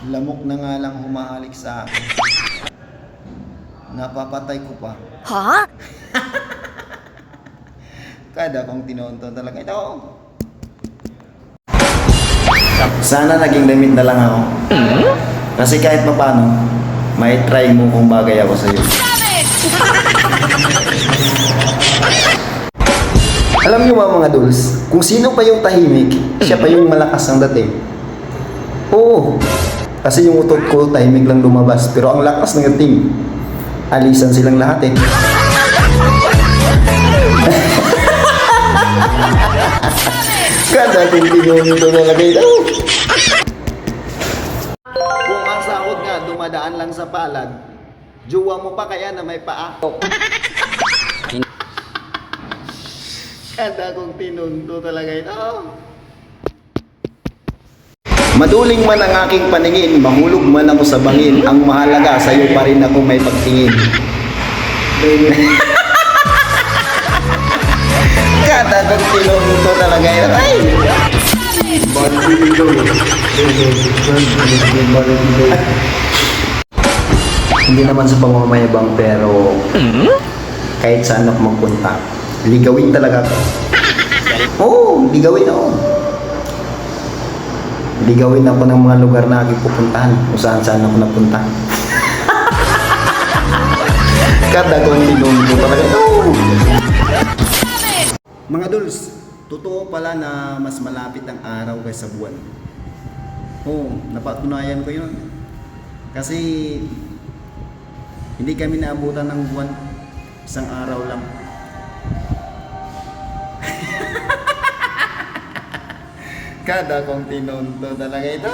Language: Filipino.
Lamok na nga lang humahalik sa akin. Napapatay ko pa. Ha? Kada kong tinonton talaga ito. Sana naging damit na lang ako. Kasi kahit pa paano, may try mo kung bagay ako sa'yo. Alam niyo mga duls, kung sino pa yung tahimik, siya pa yung malakas ang dating. Oo, kasi yung utot ko tahimik lang lumabas, pero ang lakas ng dating. Alisan silang lahat eh. Kada tintinong ito talaga ito. Kung ang sahod nga dumadaan lang sa palad, jowa mo pa kaya na may paa. Kada kong tinundo talaga ito. Maduling man ang aking paningin, mahulog man ako sa bangin, ang mahalaga sa'yo pa rin ako may pagtingin. Kada kong tinundo talaga ito. Ay! Hindi naman sa pamamayabang pero kahit saan ako magpunta, ligawin talaga ako. Oo, ligawin ako. Ligawin ako ng mga lugar na aking pupuntahan kung saan ako napunta. Kada kong tinundo talaga ito. Mga duls, totoo pala na mas malapit ang araw kaysa buwan. Oo, napatunayan ko yun. Kasi hindi kami naabutan ng buwan. Isang araw lang. Kada kong tinundo talaga ito.